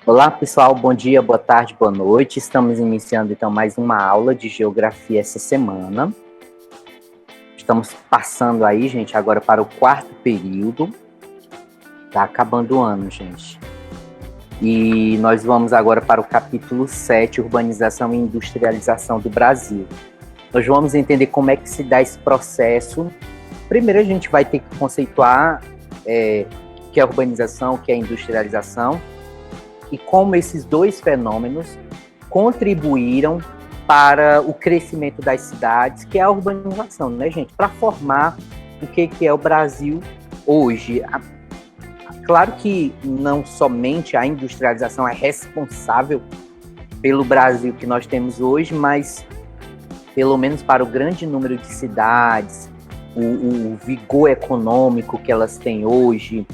Olá, pessoal. Bom dia, boa tarde, boa noite. Estamos iniciando, então, mais uma aula de geografia essa semana. Estamos passando aí, gente, agora para o quarto período. Tá acabando o ano, gente. E nós vamos agora para o capítulo 7, Urbanização e Industrialização do Brasil. Nós vamos entender como é que se dá esse processo. Primeiro, a gente vai ter que conceituar o que é a urbanização, o que é a industrialização, e como esses dois fenômenos contribuíram para o crescimento das cidades, que é a urbanização, né, gente? Para formar o que é o Brasil hoje. Claro que não somente a industrialização é responsável pelo Brasil que nós temos hoje, mas pelo menos para o grande número de cidades, o vigor econômico que elas têm hoje,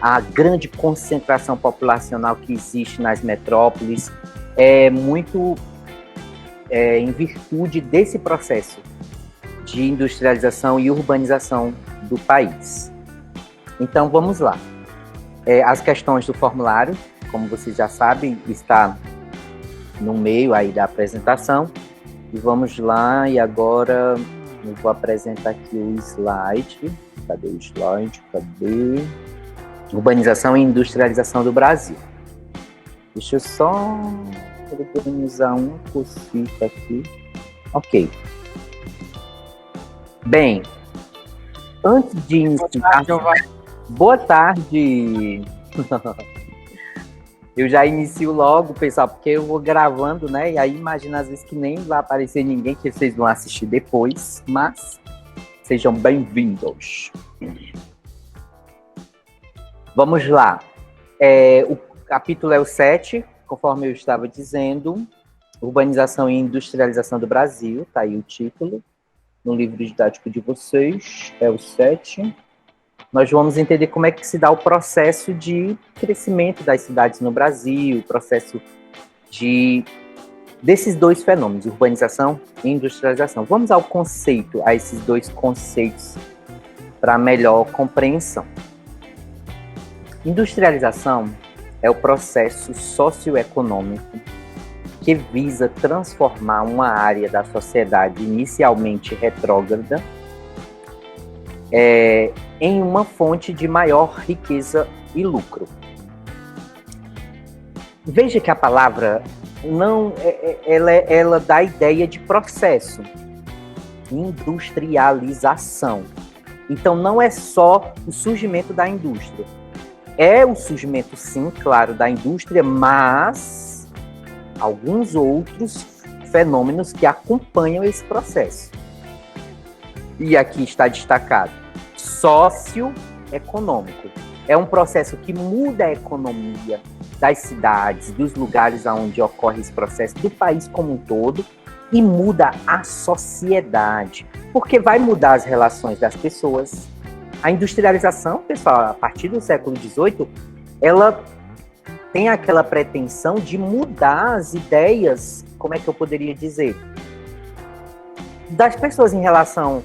a grande concentração populacional que existe nas metrópoles, é muito em virtude desse processo de industrialização e urbanização do país. Então, vamos lá. As questões do formulário, como vocês já sabem, está no meio aí da apresentação. E vamos lá, e agora eu vou apresentar aqui o slide. Cadê o slide? Cadê? Urbanização e industrialização do Brasil. Deixa eu só organizar uma cosita aqui. Ok. Bem, antes de iniciar... Boa tarde! Eu já inicio logo, pessoal, porque eu vou gravando, né? E aí imagina às vezes que nem vai aparecer ninguém, que vocês vão assistir depois, mas sejam bem-vindos. Vamos lá. O capítulo é o 7, conforme eu estava dizendo, Urbanização e Industrialização do Brasil, tá aí o título, no livro didático de vocês, é o 7. Nós vamos entender como é que se dá o processo de crescimento das cidades no Brasil, o processo desses dois fenômenos, urbanização e industrialização. Vamos ao conceito, a esses dois conceitos, para melhor compreensão. Industrialização é o processo socioeconômico que visa transformar uma área da sociedade inicialmente retrógrada em uma fonte de maior riqueza e lucro. Veja que a palavra ela dá a ideia de processo, industrialização. Então não é só o surgimento da indústria. É o surgimento, sim, claro, da indústria, mas alguns outros fenômenos que acompanham esse processo. E aqui está destacado: socioeconômico. É um processo que muda a economia das cidades, dos lugares onde ocorre esse processo, do país como um todo, e muda a sociedade, porque vai mudar as relações das pessoas. A industrialização, pessoal, a partir do século XVIII, ela tem aquela pretensão de mudar as ideias, como é que eu poderia dizer, das pessoas em relação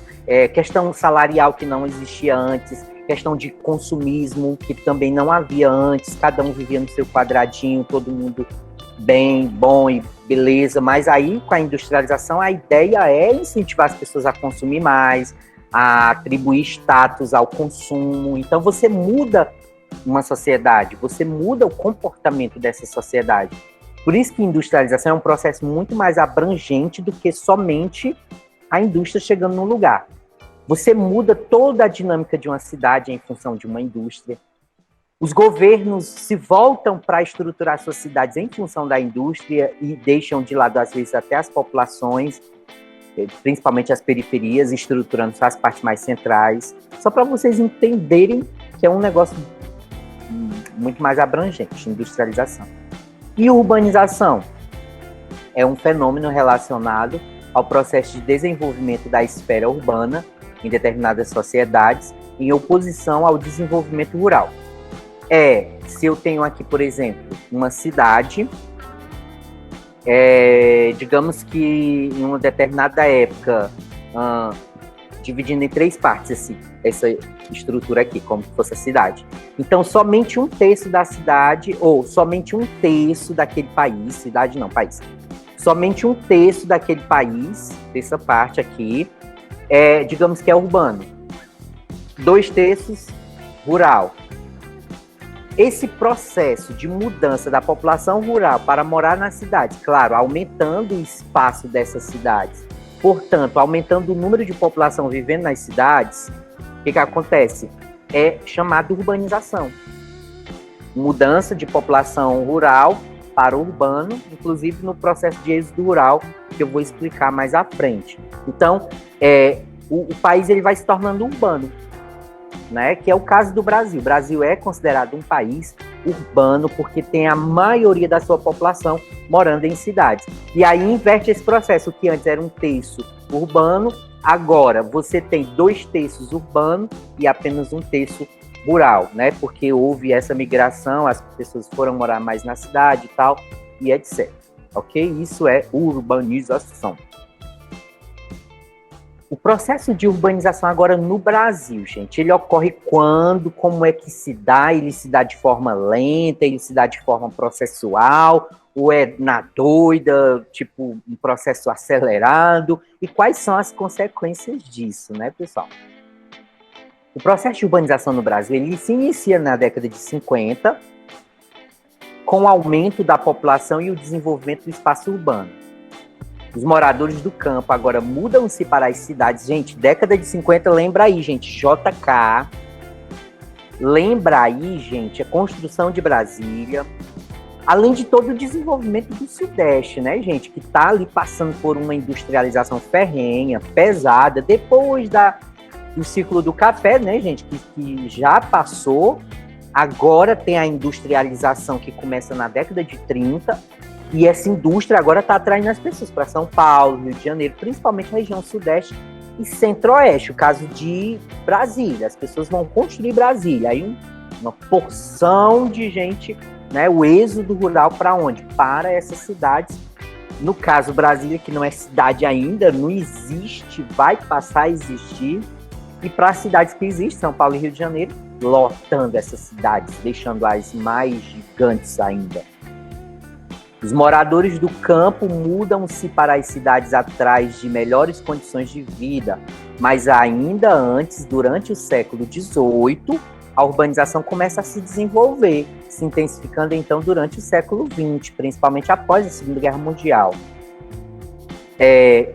questão salarial que não existia antes, questão de consumismo que também não havia antes, cada um vivia no seu quadradinho, todo mundo bem, bom e beleza, mas aí com a industrialização a ideia é incentivar as pessoas a consumir mais, a atribuir status ao consumo. Então você muda uma sociedade, você muda o comportamento dessa sociedade. Por isso que a industrialização é um processo muito mais abrangente do que somente a indústria chegando no lugar. Você muda toda a dinâmica de uma cidade em função de uma indústria. Os governos se voltam para estruturar suas cidades em função da indústria e deixam de lado, às vezes, até as populações, principalmente as periferias, estruturando só as partes mais centrais. Só para vocês entenderem que é um negócio muito mais abrangente, industrialização. E urbanização é um fenômeno relacionado ao processo de desenvolvimento da esfera urbana em determinadas sociedades, em oposição ao desenvolvimento rural. Se eu tenho aqui, por exemplo, uma cidade, digamos que em uma determinada época dividindo em 3 partes essa estrutura aqui, como se fosse a cidade. Então, somente 1/3 da cidade, ou somente 1/3 daquele país, cidade não, país. Somente 1/3 daquele país, dessa parte aqui, digamos que é urbano. 2/3 rural. Esse processo de mudança da população rural para morar nas cidades, claro, aumentando o espaço dessas cidades, portanto, aumentando o número de população vivendo nas cidades, o que acontece? É chamado urbanização. Mudança de população rural para o urbano, inclusive no processo de êxodo rural, que eu vou explicar mais à frente. Então, o país ele vai se tornando urbano, né? Que é o caso do Brasil. O Brasil é considerado um país urbano porque tem a maioria da sua população morando em cidades. E aí inverte esse processo, o que antes era 1/3 urbano, agora você tem 2/3 urbano e apenas 1/3 rural, né? Porque houve essa migração, as pessoas foram morar mais na cidade e tal, e etc. Ok? Isso é urbanização. O processo de urbanização agora no Brasil, gente, ele ocorre quando, como é que se dá? Ele se dá de forma lenta, ele se dá de forma processual, ou é na doida, tipo um processo acelerado? E quais são as consequências disso, né, pessoal? O processo de urbanização no Brasil, ele se inicia na década de 50, com o aumento da população e o desenvolvimento do espaço urbano. Os moradores do campo agora mudam-se para as cidades. Gente, década de 50, lembra aí, gente, JK. Lembra aí, gente, a construção de Brasília. Além de todo o desenvolvimento do Sudeste, né, gente? Que está ali passando por uma industrialização ferrenha, pesada. Depois do ciclo do café, né, gente? Que já passou. Agora tem a industrialização que começa na década de 30. E essa indústria agora está atraindo as pessoas para São Paulo, Rio de Janeiro, principalmente a região Sudeste e Centro-Oeste, o caso de Brasília. As pessoas vão construir Brasília. Aí uma porção de gente, né, o êxodo rural para onde? Para essas cidades. No caso, Brasília, que não é cidade ainda, não existe, vai passar a existir. E para as cidades que existem, São Paulo e Rio de Janeiro, lotando essas cidades, deixando-as mais gigantes ainda. Os moradores do campo mudam-se para as cidades atrás de melhores condições de vida, mas ainda antes, durante o século XVIII, a urbanização começa a se desenvolver, se intensificando então durante o século XX, principalmente após a Segunda Guerra Mundial.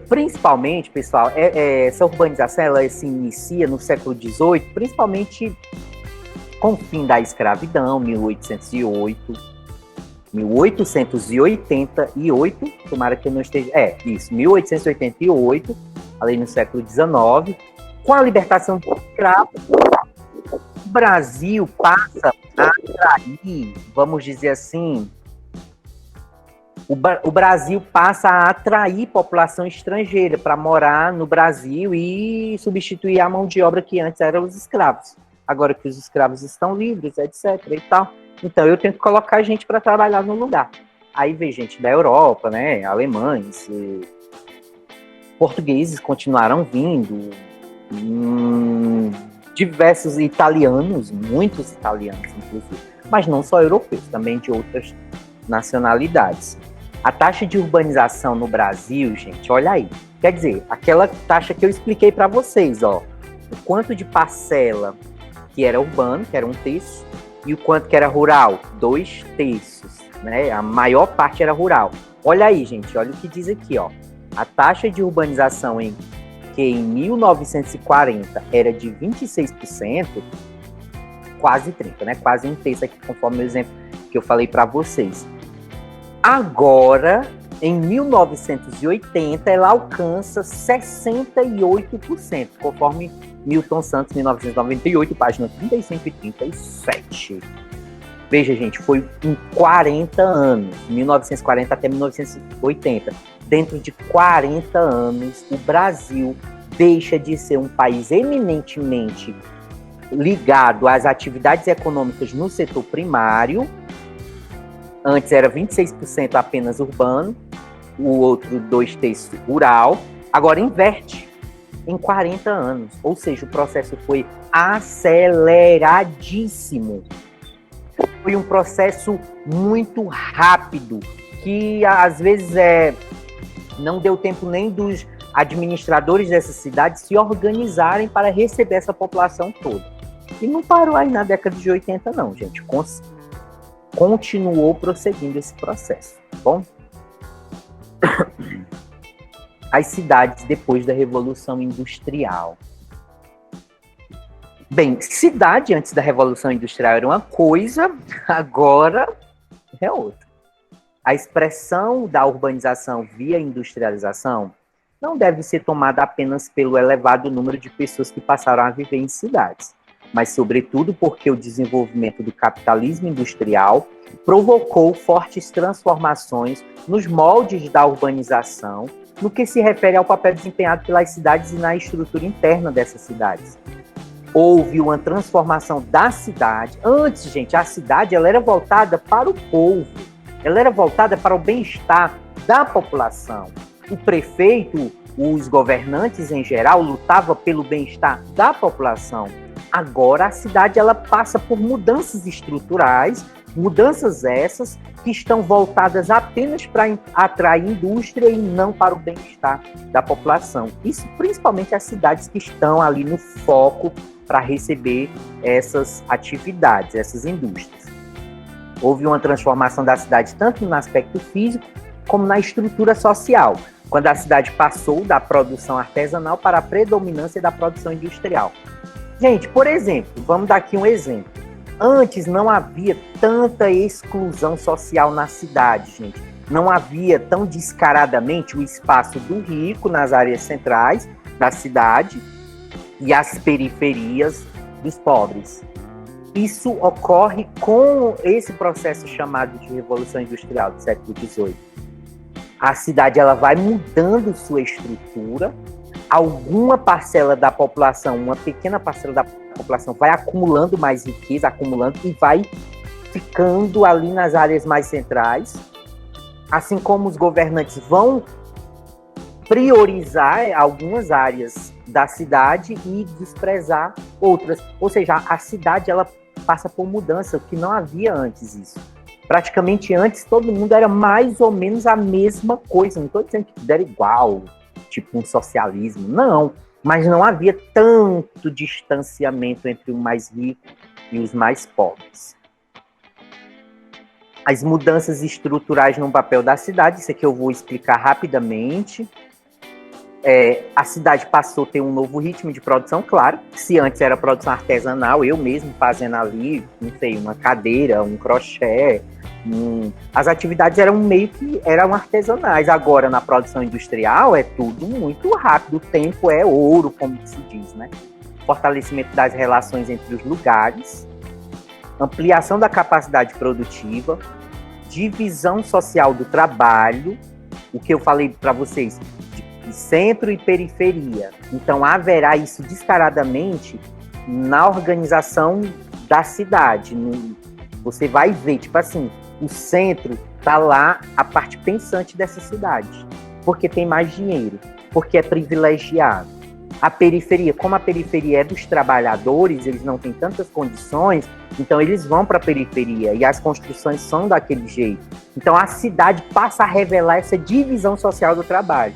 Principalmente, pessoal, essa urbanização ela se inicia no século XVIII, principalmente com o fim da escravidão, 1888, tomara que eu não esteja... 1888, ali no século XIX, com a libertação dos escravos, o Brasil passa a atrair, vamos dizer assim, o Brasil passa a atrair população estrangeira para morar no Brasil e substituir a mão de obra que antes eram os escravos. Agora que os escravos estão livres, etc. e tal. Então, eu tenho que colocar gente para trabalhar no lugar. Aí vem gente da Europa, né? Alemães, portugueses continuaram vindo, diversos italianos, muitos italianos, inclusive. Mas não só europeus, também de outras nacionalidades. A taxa de urbanização no Brasil, gente, olha aí. Quer dizer, aquela taxa que eu expliquei para vocês, ó. O quanto de parcela que era urbano, que era 1/3, e o quanto que era rural? 2/3, né? A maior parte era rural. Olha aí, gente, olha o que diz aqui, ó. A taxa de urbanização que em 1940 era de 26%, quase 30%, né? Quase 1/3 aqui, conforme o exemplo que eu falei para vocês. Agora, em 1980, ela alcança 68%, conforme Milton Santos, 1998, página 35 e 37. Veja, gente, foi em 40 anos, 1940 até 1980. Dentro de 40 anos, o Brasil deixa de ser um país eminentemente ligado às atividades econômicas no setor primário. Antes era 26% apenas urbano, o outro 2/3 rural. Agora inverte. em 40 anos. Ou seja, o processo foi aceleradíssimo. Foi um processo muito rápido, que às vezes não deu tempo nem dos administradores dessa cidade se organizarem para receber essa população toda. E não parou aí na década de 80, não, gente. Continuou prosseguindo esse processo, tá bom? As cidades depois da Revolução Industrial. Bem, cidade antes da Revolução Industrial era uma coisa, agora é outra. A expressão da urbanização via industrialização não deve ser tomada apenas pelo elevado número de pessoas que passaram a viver em cidades, mas sobretudo porque o desenvolvimento do capitalismo industrial provocou fortes transformações nos moldes da urbanização, no que se refere ao papel desempenhado pelas cidades e na estrutura interna dessas cidades. Houve uma transformação da cidade. Antes, gente, a cidade ela era voltada para o povo, ela era voltada para o bem-estar da população. O prefeito, os governantes em geral, lutavam pelo bem-estar da população. Agora a cidade ela passa por mudanças estruturais, mudanças essas que estão voltadas apenas para atrair indústria e não para o bem-estar da população. Isso principalmente as cidades que estão ali no foco para receber essas atividades, essas indústrias. Houve uma transformação da cidade tanto no aspecto físico como na estrutura social, quando a cidade passou da produção artesanal para a predominância da produção industrial. Gente, por exemplo, vamos dar aqui um exemplo. Antes não havia tanta exclusão social na cidade, gente. Não havia tão descaradamente o espaço do rico nas áreas centrais da cidade e as periferias dos pobres. Isso ocorre com esse processo chamado de Revolução Industrial do século XVIII. A cidade ela vai mudando sua estrutura, alguma parcela da população, uma pequena parcela da população vai acumulando mais riqueza, acumulando e vai ficando ali nas áreas mais centrais, assim como os governantes vão priorizar algumas áreas da cidade e desprezar outras. Ou seja, a cidade ela passa por mudança, o que não havia antes isso. Praticamente antes todo mundo era mais ou menos a mesma coisa, não estou dizendo que tudo era igual, tipo um socialismo, não. Mas não havia tanto distanciamento entre o mais rico e os mais pobres. As mudanças estruturais no papel da cidade, isso aqui eu vou explicar rapidamente. A cidade passou a ter um novo ritmo de produção, claro. Se antes era produção artesanal, eu mesmo fazendo ali, não sei, uma cadeira, um crochê, as atividades eram artesanais. Agora, na produção industrial, é tudo muito rápido. O tempo é ouro, como se diz, né? Fortalecimento das relações entre os lugares, ampliação da capacidade produtiva, divisão social do trabalho, o que eu falei para vocês, de centro e periferia. Então, haverá isso descaradamente na organização da cidade. Você vai ver, tipo assim, o centro está lá, a parte pensante dessa cidade, porque tem mais dinheiro, porque é privilegiado. A periferia, como a periferia é dos trabalhadores, eles não têm tantas condições, então eles vão para a periferia e as construções são daquele jeito. Então a cidade passa a revelar essa divisão social do trabalho.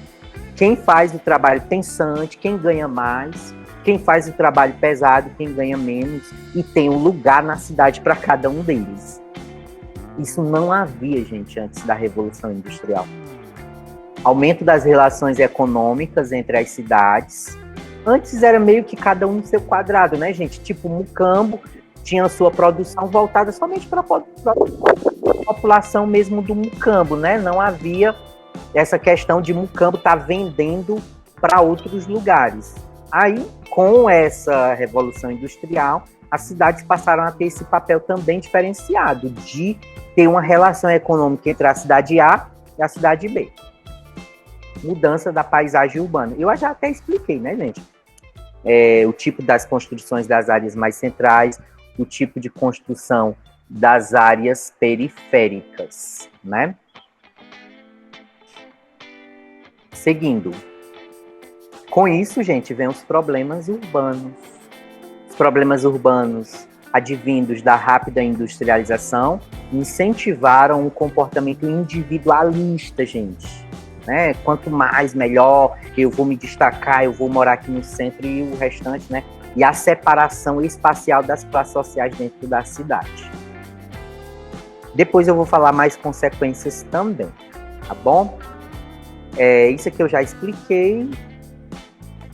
Quem faz o trabalho pensante, quem ganha mais, quem faz o trabalho pesado, quem ganha menos, e tem um lugar na cidade para cada um deles. Isso não havia, gente, antes da Revolução Industrial. Aumento das relações econômicas entre as cidades. Antes era meio que cada um no seu quadrado, né, gente? Tipo, Mucambo tinha a sua produção voltada somente para a população mesmo do Mucambo, né? Não havia essa questão de Mucambo estar vendendo para outros lugares. Aí, com essa Revolução Industrial, as cidades passaram a ter esse papel também diferenciado, de ter uma relação econômica entre a cidade A e a cidade B. Mudança da paisagem urbana. Eu já até expliquei, né, gente? O tipo das construções das áreas mais centrais, o tipo de construção das áreas periféricas, né? Seguindo. Com isso, gente, vem os problemas urbanos. Os problemas urbanos advindos da rápida industrialização incentivaram um comportamento individualista, gente. Né? Quanto mais, melhor, eu vou me destacar, eu vou morar aqui no centro e o restante, né? E a separação espacial das classes sociais dentro da cidade. Depois eu vou falar mais consequências também, tá bom? Isso aqui eu já expliquei.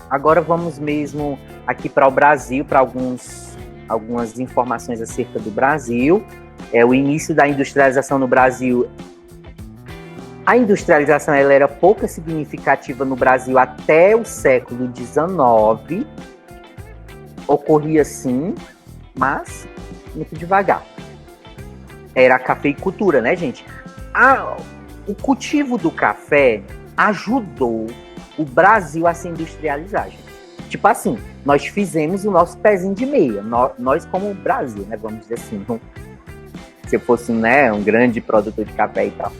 Agora vamos mesmo aqui para o Brasil, para algumas informações acerca do Brasil. O início da industrialização no Brasil. A industrialização ela era pouco significativa no Brasil até o século XIX. Ocorria sim, mas muito devagar. Era a cafeicultura, né, gente? O cultivo do café ajudou o Brasil a se industrializar, gente. Tipo assim, nós fizemos o nosso pezinho de meia. Nós como Brasil, né? Vamos dizer assim. Se eu fosse, né, um grande produtor de café e tal.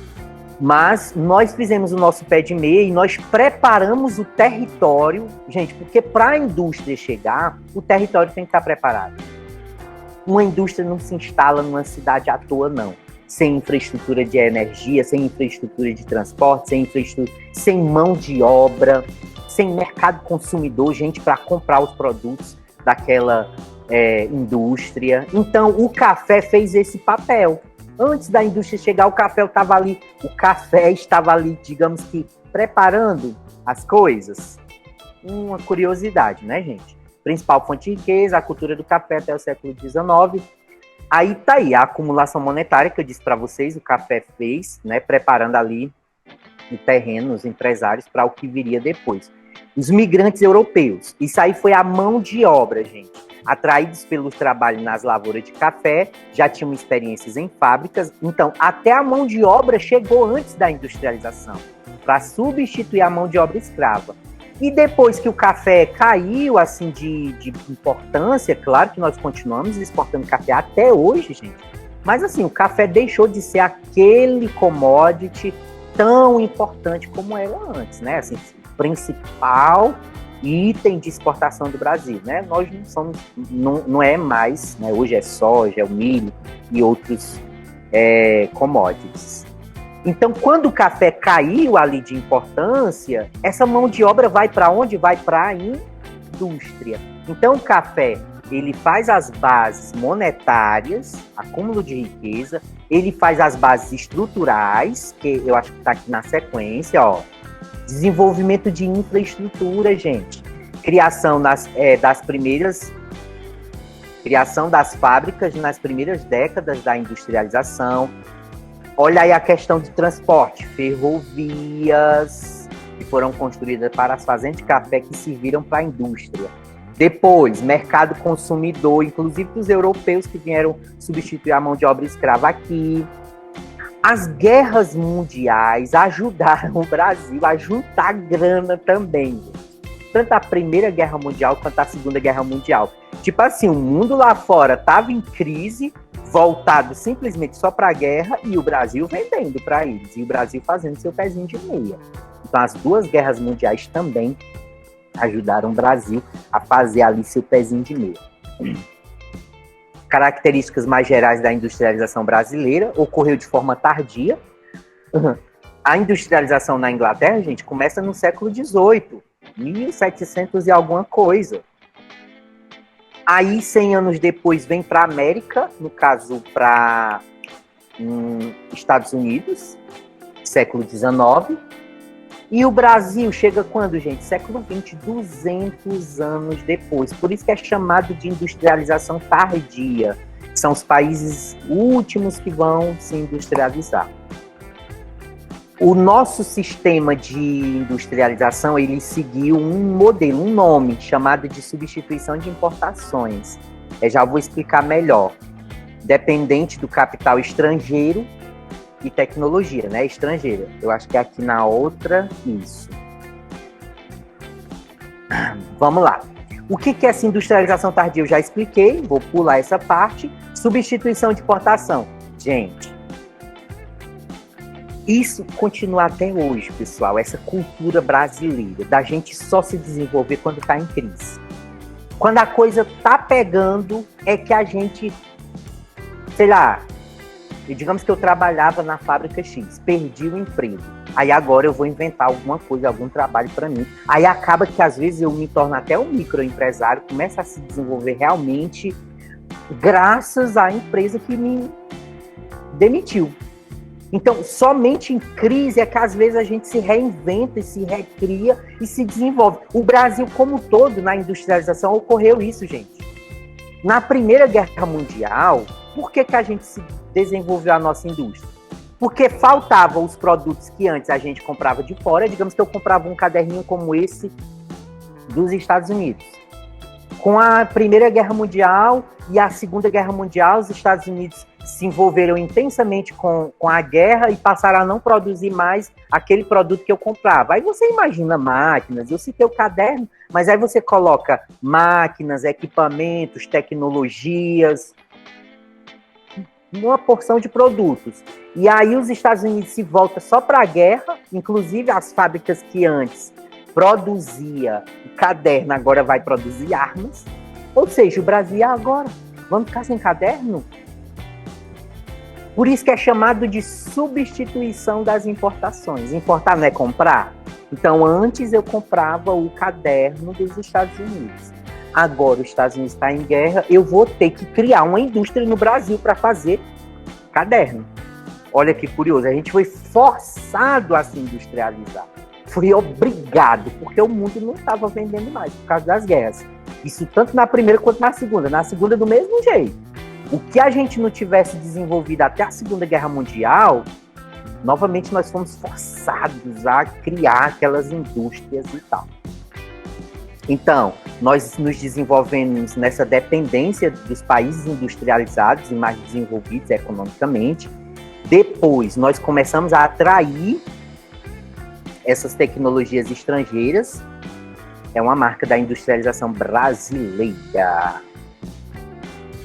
Mas nós fizemos o nosso pé de meia e nós preparamos o território, gente, porque para a indústria chegar, o território tem que estar preparado. Uma indústria não se instala numa cidade à toa, não. Sem infraestrutura de energia, sem infraestrutura de transporte, sem mão de obra, sem mercado consumidor, gente, para comprar os produtos daquela indústria. Então, o café fez esse papel. Antes da indústria chegar, o café estava ali, digamos que, preparando as coisas. Uma curiosidade, né, gente? Principal fonte de riqueza, a cultura do café até o século XIX. Aí tá aí, a acumulação monetária que eu disse para vocês, o café fez, né, preparando ali o terreno, os empresários, para o que viria depois. Os migrantes europeus, isso aí foi a mão de obra, gente. Atraídos pelo trabalho nas lavouras de café, já tinham experiências em fábricas, então até a mão de obra chegou antes da industrialização, para substituir a mão de obra escrava. E depois que o café caiu, assim, de importância, claro que nós continuamos exportando café até hoje, gente, mas assim, o café deixou de ser aquele commodity tão importante como era antes, né? Assim, principal item de exportação do Brasil, né? Nós não é mais, né? Hoje é soja, é o milho e outros commodities. Então, quando o café caiu ali de importância, essa mão de obra vai para onde? Vai para a indústria. Então, o café, ele faz as bases monetárias, acúmulo de riqueza, ele faz as bases estruturais, que eu acho que está aqui na sequência, ó. Desenvolvimento de infraestrutura, gente. Criação das fábricas nas primeiras décadas da industrialização. Olha aí a questão de transporte, ferrovias que foram construídas para as fazendas de café que serviram para a indústria. Depois, mercado consumidor, inclusive dos europeus que vieram substituir a mão de obra escrava aqui. As guerras mundiais ajudaram o Brasil a juntar grana também. Tanto a Primeira Guerra Mundial quanto a Segunda Guerra Mundial. Tipo assim, o mundo lá fora estava em crise, voltado simplesmente só para a guerra, e o Brasil vendendo para eles, e o Brasil fazendo seu pezinho de meia. Então, as duas guerras mundiais também ajudaram o Brasil a fazer ali seu pezinho de meia. Características mais gerais da industrialização brasileira, ocorreu de forma tardia. A industrialização na Inglaterra, gente, começa no século XVIII, 1700 e alguma coisa. Aí, 100 anos depois, vem para a América, no caso, para Estados Unidos, século XIX. E o Brasil chega quando, gente? Século XX, 200 anos depois. Por isso que é chamado de industrialização tardia. São os países últimos que vão se industrializar. O nosso sistema de industrialização, ele seguiu um modelo, um nome, chamado de substituição de importações. Eu já vou explicar melhor. Dependente do capital estrangeiro e tecnologia, né? Estrangeira. Eu acho que é aqui na outra, isso. Vamos lá. O que é essa industrialização tardia? Eu já expliquei, vou pular essa parte. Substituição de importação. Gente, Isso continua até hoje, pessoal, essa cultura brasileira, da gente só se desenvolver quando está em crise. Quando a coisa tá pegando, é que a gente, sei lá, digamos que eu trabalhava na fábrica X, perdi o emprego. Aí agora eu vou inventar alguma coisa, algum trabalho para mim. Aí acaba que às vezes eu me torno até um microempresário, começa a se desenvolver realmente graças à empresa que me demitiu. Então, somente em crise é que às vezes a gente se reinventa e se recria e se desenvolve. O Brasil como um todo, na industrialização, ocorreu isso, gente. Na Primeira Guerra Mundial, por que a gente se desenvolveu a nossa indústria? Porque faltavam os produtos que antes a gente comprava de fora. Digamos que eu comprava um caderninho como esse dos Estados Unidos. Com a Primeira Guerra Mundial e a Segunda Guerra Mundial, os Estados Unidos se envolveram intensamente com a guerra e passaram a não produzir mais aquele produto que eu comprava. Aí você imagina máquinas, eu citei o caderno, mas aí você coloca máquinas, equipamentos, tecnologias, uma porção de produtos. E aí os Estados Unidos se voltam só para a guerra, inclusive as fábricas que antes produzia o caderno, agora vai produzir armas. Ou seja, o Brasil agora, vamos ficar sem caderno? Por isso que é chamado de substituição das importações. Importar não é comprar? Então, antes eu comprava o caderno dos Estados Unidos. Agora, os Estados Unidos está em guerra, eu vou ter que criar uma indústria no Brasil para fazer caderno. Olha que curioso, a gente foi forçado a se industrializar. Foi obrigado, porque o mundo não estava vendendo mais por causa das guerras. Isso tanto na primeira quanto na segunda. Na segunda, do mesmo jeito. O que a gente não tivesse desenvolvido até a Segunda Guerra Mundial, novamente nós fomos forçados a criar aquelas indústrias e tal. Então, nós nos desenvolvemos nessa dependência dos países industrializados e mais desenvolvidos economicamente. Depois, nós começamos a atrair essas tecnologias estrangeiras. É uma marca da industrialização brasileira.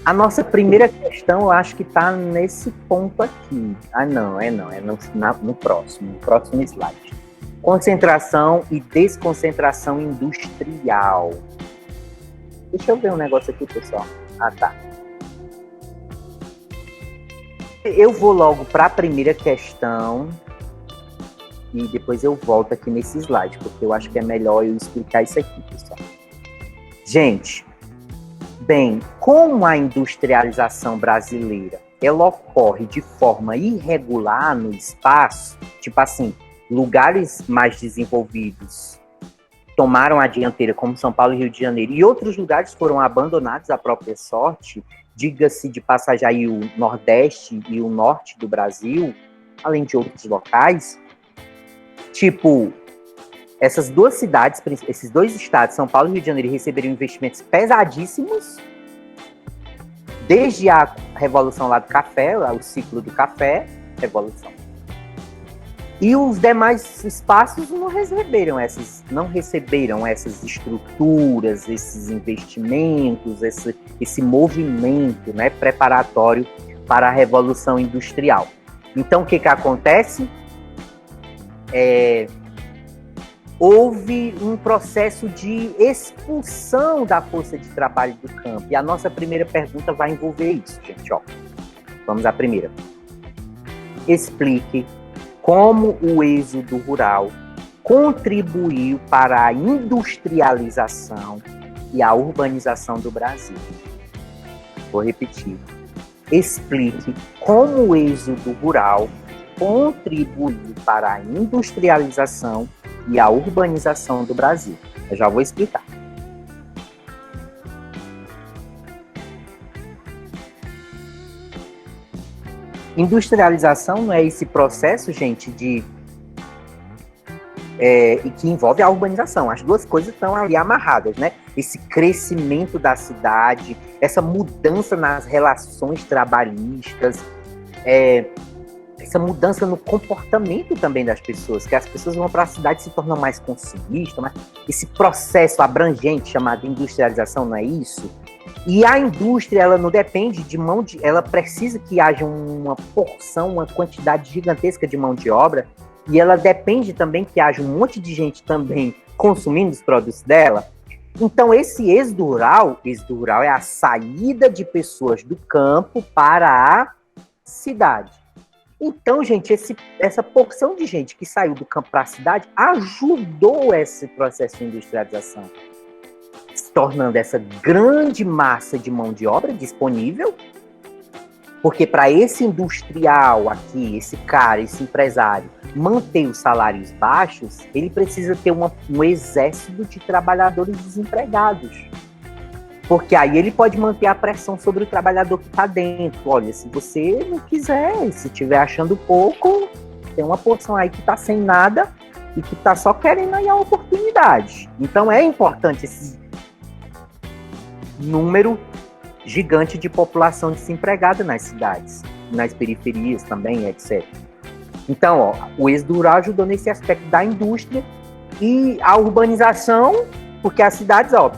A nossa primeira questão, eu acho que está nesse ponto aqui. Não, é no próximo slide. Concentração e desconcentração industrial. Deixa eu ver um negócio aqui, pessoal. Tá. Eu vou logo para a primeira questão e depois eu volto aqui nesse slide, porque eu acho que é melhor eu explicar isso aqui, pessoal. Gente, bem, como a industrialização brasileira ela ocorre de forma irregular no espaço, tipo assim, lugares mais desenvolvidos tomaram a dianteira, como São Paulo e Rio de Janeiro, e outros lugares foram abandonados à própria sorte, diga-se de passagem aí o Nordeste e o Norte do Brasil, além de outros locais, tipo, essas duas cidades, esses dois estados, São Paulo e Rio de Janeiro, receberam investimentos pesadíssimos, desde a Revolução lá do Café, lá o ciclo do café, Revolução. E os demais espaços não receberam essas estruturas, esses investimentos, esse movimento, né, preparatório para a Revolução Industrial. Então, o que acontece? Houve um processo de expulsão da força de trabalho do campo. E a nossa primeira pergunta vai envolver isso, gente. Vamos à primeira. Explique como o êxodo rural contribuiu para a industrialização e a urbanização do Brasil. Vou repetir. Explique como o êxodo rural contribuiu para a industrialização e a urbanização do Brasil. Eu já vou explicar. Industrialização não é esse processo, gente, e que envolve a urbanização. As duas coisas estão ali amarradas, né? Esse crescimento da cidade, essa mudança nas relações trabalhistas, essa mudança no comportamento também das pessoas, que as pessoas vão para a cidade e se tornam mais consumistas, mas esse processo abrangente chamado industrialização, não é isso? E a indústria, ela não depende de ela precisa que haja uma porção, uma quantidade gigantesca de mão de obra, e ela depende também que haja um monte de gente também consumindo os produtos dela. Então, esse êxodo rural é a saída de pessoas do campo para a cidade. Então, gente, essa porção de gente que saiu do campo para a cidade ajudou esse processo de industrialização, se tornando essa grande massa de mão de obra disponível, porque para esse industrial aqui, esse cara, esse empresário, manter os salários baixos, ele precisa ter um exército de trabalhadores desempregados. Porque aí ele pode manter a pressão sobre o trabalhador que está dentro. Olha, se você não quiser, se estiver achando pouco, tem uma porção aí que está sem nada e que está só querendo aí a oportunidade. Então é importante esse número gigante de população desempregada nas cidades, nas periferias também, etc. Então, ó, o êxodo rural ajudou nesse aspecto da indústria e a urbanização, porque as cidades, ó,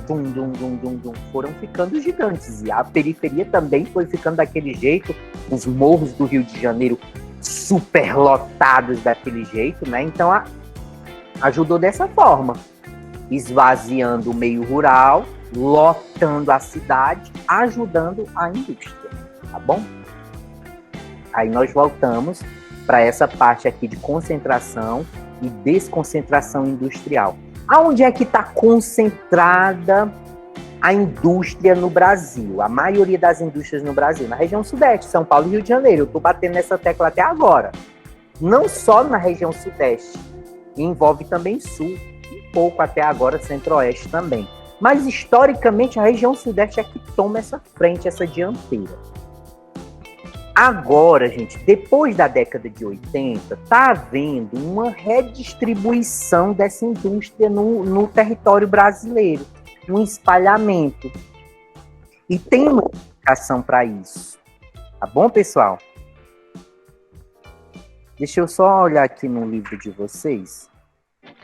foram ficando gigantes e a periferia também foi ficando daquele jeito, os morros do Rio de Janeiro superlotados daquele jeito, né? Então, ajudou dessa forma, esvaziando o meio rural, lotando a cidade, ajudando a indústria, tá bom? Aí nós voltamos para essa parte aqui de concentração e desconcentração industrial. Aonde é que está concentrada a indústria no Brasil? A maioria das indústrias no Brasil, na região sudeste, São Paulo e Rio de Janeiro. Eu estou batendo nessa tecla até agora. Não só na região sudeste, envolve também sul, um pouco até agora centro-oeste também. Mas, historicamente, a região sudeste é que toma essa frente, essa dianteira. Agora, gente, depois da década de 80, está havendo uma redistribuição dessa indústria no território brasileiro, um espalhamento. E tem uma explicação para isso. Tá bom, pessoal? Deixa eu só olhar aqui no livro de vocês.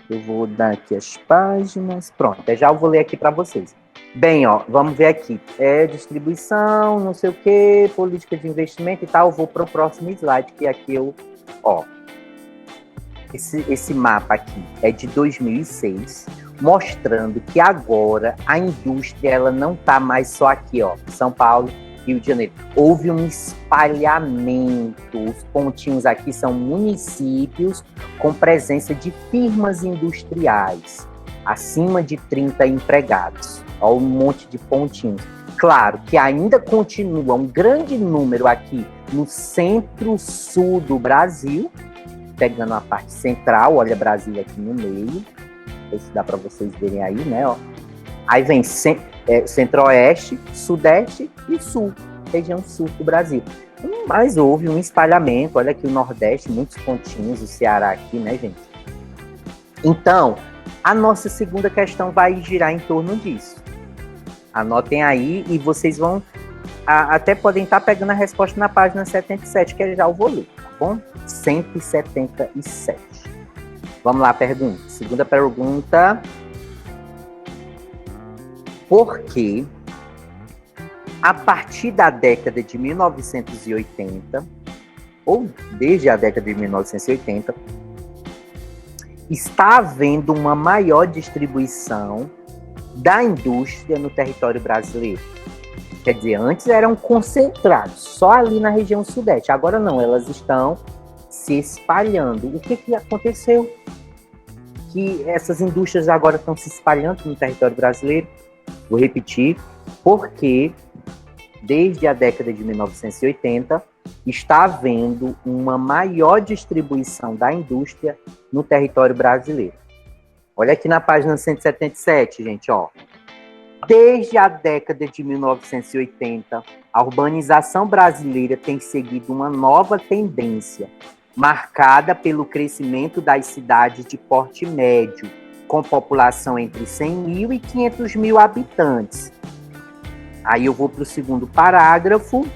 Eu vou dar aqui as páginas. Pronto, já eu vou ler aqui para vocês. Bem, ó, vamos ver aqui. Distribuição, não sei o quê, política de investimento e tal. Eu vou para o próximo slide, que aqui eu... Ó, esse mapa aqui é de 2006, mostrando que agora a indústria ela não está mais só aqui, ó, São Paulo, Rio de Janeiro. Houve um espalhamento. Os pontinhos aqui são municípios com presença de firmas industriais, acima de 30 empregados. Olha um monte de pontinhos. Claro que ainda continua um grande número aqui no centro-sul do Brasil, pegando a parte central, olha Brasília aqui no meio. Não sei se dá para vocês verem aí, né? Ó. Aí vem centro-oeste, sudeste e sul, região sul do Brasil. Mas houve um espalhamento, olha aqui o nordeste, muitos pontinhos, o Ceará aqui, né, gente? Então, a nossa segunda questão vai girar em torno disso. Anotem aí e vocês vão até podem estar pegando a resposta na página 77, que já eu vou ler, tá bom? 177. Vamos lá, pergunta. Segunda pergunta. Por que, a partir da década de 1980, ou desde a década de 1980, está havendo uma maior distribuição da indústria no território brasileiro? Quer dizer, antes eram concentrados só ali na região sudeste. Agora não, elas estão se espalhando. O que aconteceu? Que essas indústrias agora estão se espalhando no território brasileiro? Vou repetir, porque desde a década de 1980 está havendo uma maior distribuição da indústria no território brasileiro. Olha aqui na página 177, gente, ó. Desde a década de 1980, a urbanização brasileira tem seguido uma nova tendência, marcada pelo crescimento das cidades de porte médio, com população entre 100 mil e 500 mil habitantes. Aí eu vou para o segundo parágrafo.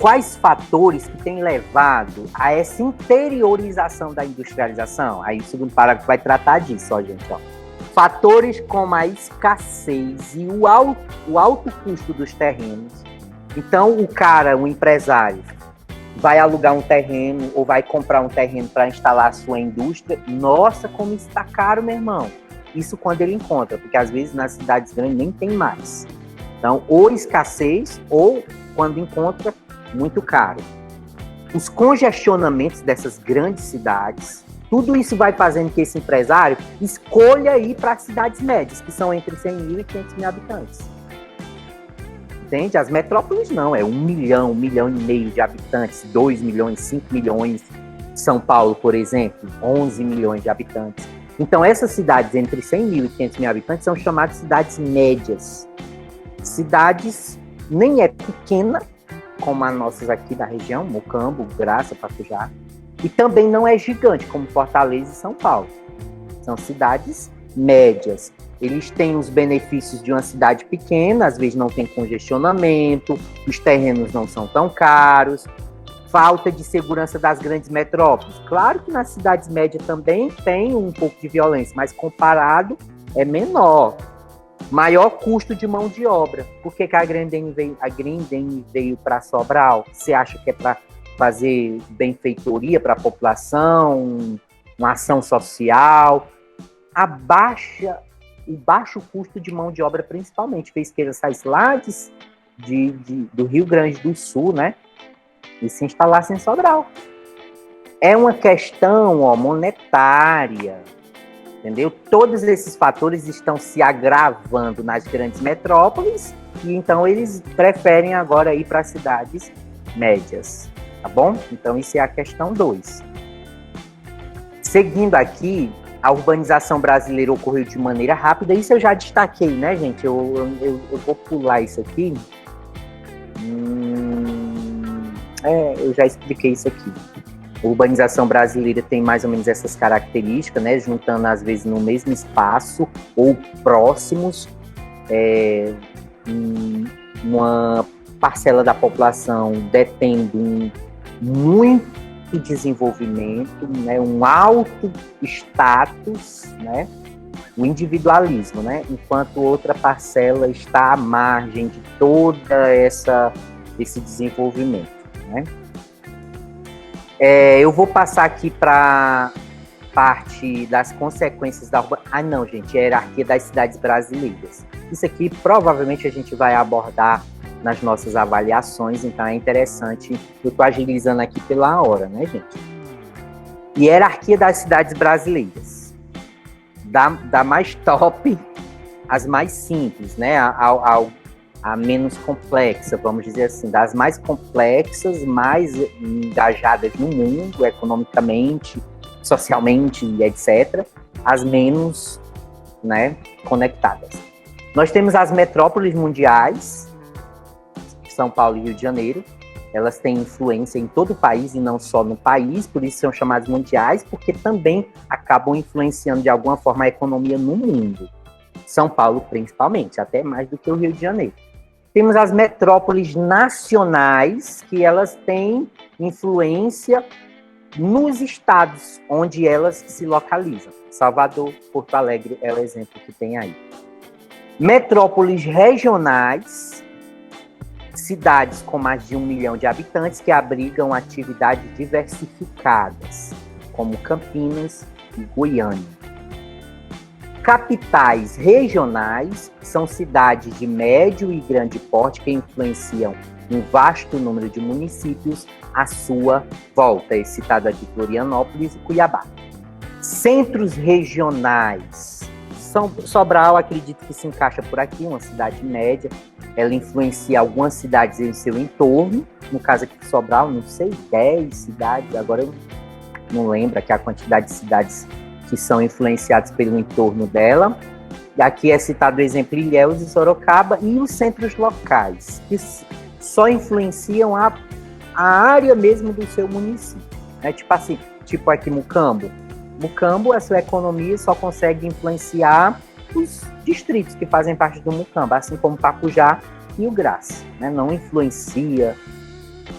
Quais fatores que têm levado a essa interiorização da industrialização? Aí o segundo parágrafo vai tratar disso, ó, gente, ó. Fatores como a escassez e o alto custo dos terrenos. Então, o empresário, vai alugar um terreno ou vai comprar um terreno para instalar a sua indústria. Nossa, como isso está caro, meu irmão. Isso quando ele encontra, porque às vezes nas cidades grandes nem tem mais. Então, ou escassez, ou quando encontra, muito caro. Os congestionamentos dessas grandes cidades, tudo isso vai fazendo que esse empresário escolha ir para as cidades médias, que são entre 100 mil e 500 mil habitantes. Entende? As metrópoles não, é 1 milhão, 1,5 milhão de habitantes, 2 milhões, 5 milhões. São Paulo, por exemplo, 11 milhões de habitantes. Então, essas cidades entre 100 mil e 500 mil habitantes são chamadas cidades médias. Cidades nem é pequena, como as nossas aqui da região, Mocambo, Graça, Pacujá, e também não é gigante, como Fortaleza e São Paulo. São cidades médias. Eles têm os benefícios de uma cidade pequena, às vezes não tem congestionamento, os terrenos não são tão caros, falta de segurança das grandes metrópoles. Claro que nas cidades médias também tem um pouco de violência, mas comparado é menor. Maior custo de mão de obra. Por que a Grendene veio para Sobral? Você acha que é para fazer benfeitoria para a população, uma ação social? O baixo custo de mão de obra, principalmente, fez que eles saíssem lá do Rio Grande do Sul, né? E se instalassem em Sobral. É uma questão monetária, entendeu? Todos esses fatores estão se agravando nas grandes metrópoles e então eles preferem agora ir para cidades médias, tá bom? Então isso é a questão 2. Seguindo aqui, a urbanização brasileira ocorreu de maneira rápida. Isso eu já destaquei, né, gente? Eu vou pular isso aqui. Eu já expliquei isso aqui. A urbanização brasileira tem mais ou menos essas características, né? Juntando, às vezes, no mesmo espaço ou próximos, uma parcela da população detendo muito desenvolvimento, né? Um alto status, né? O individualismo, né? Enquanto outra parcela está à margem de toda esse desenvolvimento, né? Eu vou passar aqui para parte das consequências da urbanização. Ah, não, gente, é a hierarquia das cidades brasileiras. Isso aqui provavelmente a gente vai abordar nas nossas avaliações, então é interessante. Eu estou agilizando aqui pela hora, né, gente? Hierarquia das cidades brasileiras. Da mais top às mais simples, né? A menos complexa, vamos dizer assim, das mais complexas, mais engajadas no mundo, economicamente, socialmente, etc., as menos, né, conectadas. Nós temos as metrópoles mundiais, São Paulo e Rio de Janeiro. Elas têm influência em todo o país e não só no país, por isso são chamadas mundiais, porque também acabam influenciando de alguma forma a economia no mundo. São Paulo, principalmente, até mais do que o Rio de Janeiro. Temos as metrópoles nacionais, que elas têm influência nos estados onde elas se localizam. Salvador, Porto Alegre é o exemplo que tem aí. Metrópoles regionais, cidades com mais de 1 milhão de habitantes que abrigam atividades diversificadas, como Campinas e Goiânia. Capitais regionais são cidades de médio e grande porte que influenciam um vasto número de municípios à sua volta, é citado aqui Florianópolis e Cuiabá. Centros regionais. Sobral, acredito que se encaixa por aqui, uma cidade média. Ela influencia algumas cidades em seu entorno. No caso aqui de Sobral, não sei, 10 cidades, agora eu não lembro aqui a quantidade de cidades que são influenciados pelo entorno dela. E aqui é citado o exemplo Ilhéus e Sorocaba, e os centros locais, que só influenciam a área mesmo do seu município. Né? Tipo aqui Mucambo. Mucambo, a sua economia só consegue influenciar os distritos que fazem parte do Mucambo, assim como Pacujá e o Graça. Né? Não influencia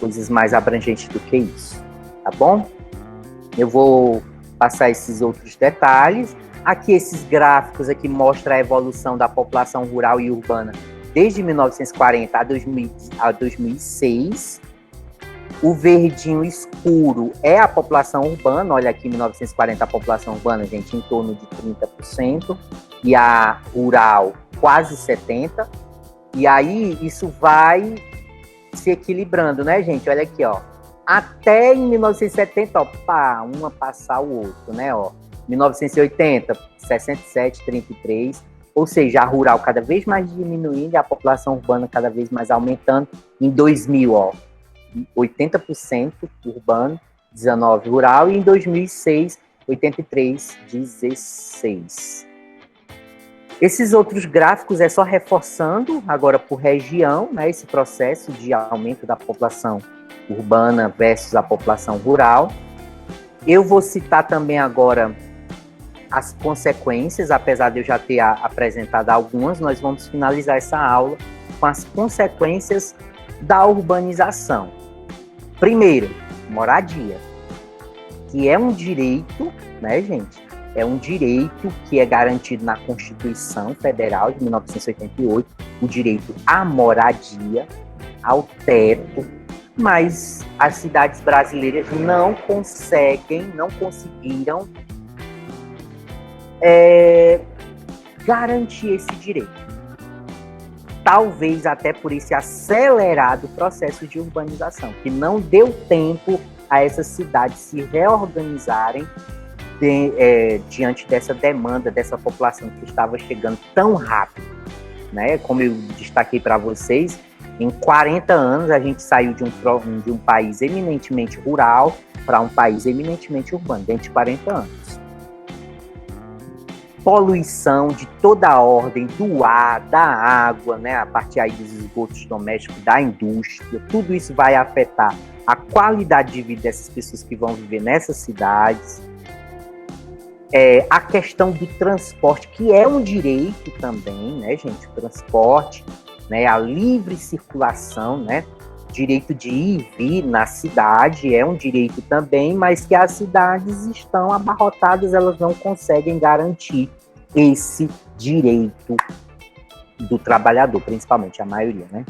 coisas mais abrangentes do que isso. Tá bom? Eu vou passar esses outros detalhes. Aqui esses gráficos aqui mostram a evolução da população rural e urbana desde 1940 a 2006. O verdinho escuro é a população urbana. Olha aqui, em 1940 a população urbana, gente, em torno de 30%. E a rural, quase 70%. E aí isso vai se equilibrando, né, gente? Olha aqui, ó. Até em 1970, ó, pá, uma passar o outro, né, ó. 1980, 67, 33. Ou seja, a rural cada vez mais diminuindo e a população urbana cada vez mais aumentando. Em 2000, ó, 80% urbano, 19% rural, e em 2006, 83%, 16%. Esses outros gráficos é só reforçando, agora por região, né, esse processo de aumento da população urbana versus a população rural. Eu vou citar também agora as consequências, apesar de eu já ter apresentado algumas, nós vamos finalizar essa aula com as consequências da urbanização. Primeiro, moradia, que é um direito, né, gente? É um direito que é garantido na Constituição Federal de 1988, o direito à moradia, ao teto, mas as cidades brasileiras não conseguiram garantir esse direito. Talvez até por esse acelerado processo de urbanização, que não deu tempo a essas cidades se reorganizarem diante dessa demanda, dessa população que estava chegando tão rápido, né? Como eu destaquei para vocês, em 40 anos a gente saiu de um país eminentemente rural para um país eminentemente urbano, dentro de 40 anos. Poluição de toda a ordem, do ar, da água, né? A partir aí dos esgotos domésticos, da indústria, tudo isso vai afetar a qualidade de vida dessas pessoas que vão viver nessas cidades. A questão do transporte, que é um direito também, né, gente? O transporte, né, a livre circulação, né? Direito de ir e vir na cidade é um direito também, mas que as cidades estão abarrotadas, elas não conseguem garantir esse direito do trabalhador, principalmente a maioria, né?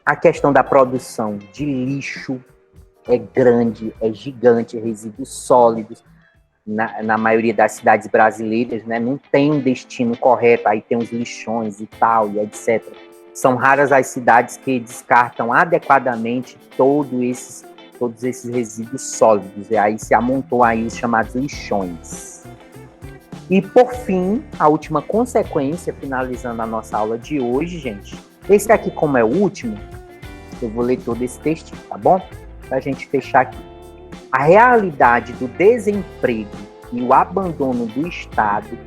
A questão da produção de lixo é grande, é gigante, resíduos sólidos. Na maioria das cidades brasileiras, né, não tem um destino correto, aí tem os lixões e tal, e etc. São raras as cidades que descartam adequadamente todos esses resíduos sólidos, e aí se amontou aí os chamados lixões. E, por fim, a última consequência, finalizando a nossa aula de hoje, gente, esse aqui, como é o último, eu vou ler todo esse textinho, tá bom? Pra gente fechar aqui. A realidade do desemprego e o abandono do Estado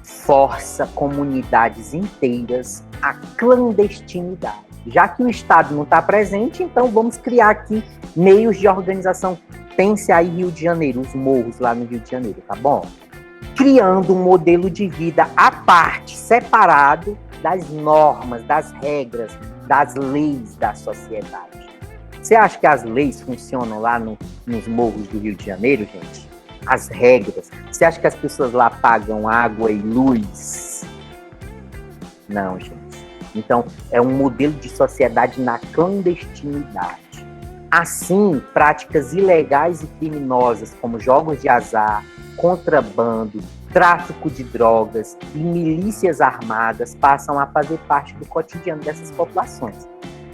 força comunidades inteiras à clandestinidade. Já que o Estado não está presente, então vamos criar aqui meios de organização. Pense aí Rio de Janeiro, os morros lá no Rio de Janeiro, tá bom? Criando um modelo de vida à parte, separado das normas, das regras, das leis da sociedade. Você acha que as leis funcionam lá nos morros do Rio de Janeiro, gente? As regras. Você acha que as pessoas lá pagam água e luz? Não, gente. Então, é um modelo de sociedade na clandestinidade. Assim, práticas ilegais e criminosas, como jogos de azar, contrabando, tráfico de drogas e milícias armadas, passam a fazer parte do cotidiano dessas populações.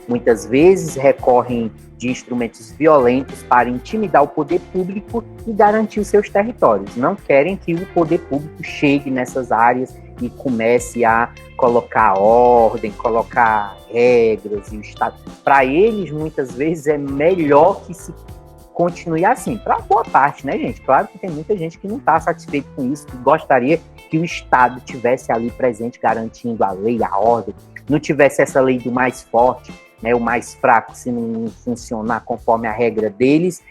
Muitas vezes recorrem de instrumentos violentos para intimidar o poder público e garantir os seus territórios. Não querem que o poder público chegue nessas áreas e comece a colocar ordem, colocar regras e o Estado. Para eles, muitas vezes, é melhor que se continue assim. Para boa parte, né, gente? Claro que tem muita gente que não está satisfeito com isso, que gostaria que o Estado tivesse ali presente, garantindo a lei, a ordem, não tivesse essa lei do mais forte, né, o mais fraco, se não funcionar conforme a regra deles,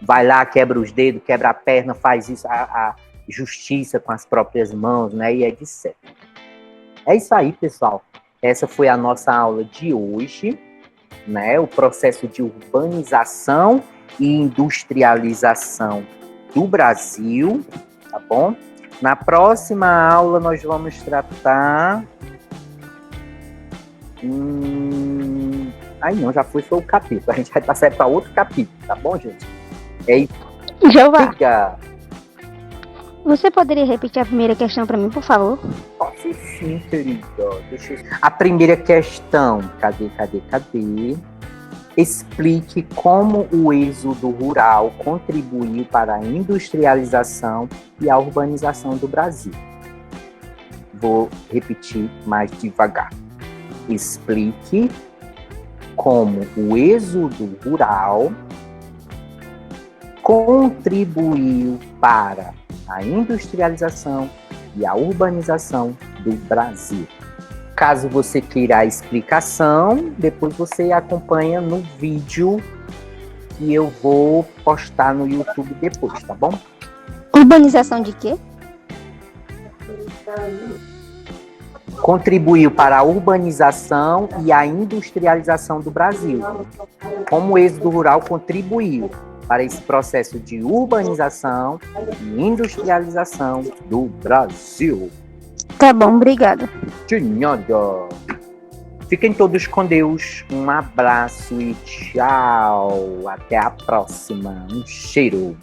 vai lá, quebra os dedos, quebra a perna, faz isso, a justiça com as próprias mãos, né, e etc. É isso aí, pessoal. Essa foi a nossa aula de hoje, né, o processo de urbanização e industrialização do Brasil. tá bom? Na próxima aula nós vamos tratar... Ai não, já foi o capítulo. A gente vai passar para outro capítulo, tá bom, gente? Jeová, você poderia repetir a primeira questão para mim, por favor? Posso sim, querida. A primeira questão, cadê? Explique como o êxodo rural contribuiu para a industrialização e a urbanização do Brasil. Vou repetir mais devagar. Explique como o êxodo rural contribuiu para a industrialização e a urbanização do Brasil. Caso você queira a explicação, depois você acompanha no vídeo que eu vou postar no YouTube depois, tá bom? Urbanização de quê? Contribuiu para a urbanização e a industrialização do Brasil. Como o êxodo rural contribuiu para esse processo de urbanização e industrialização do Brasil. Tá bom, obrigada. De nada. Fiquem todos com Deus. Um abraço e tchau. Até a próxima. Um cheiro.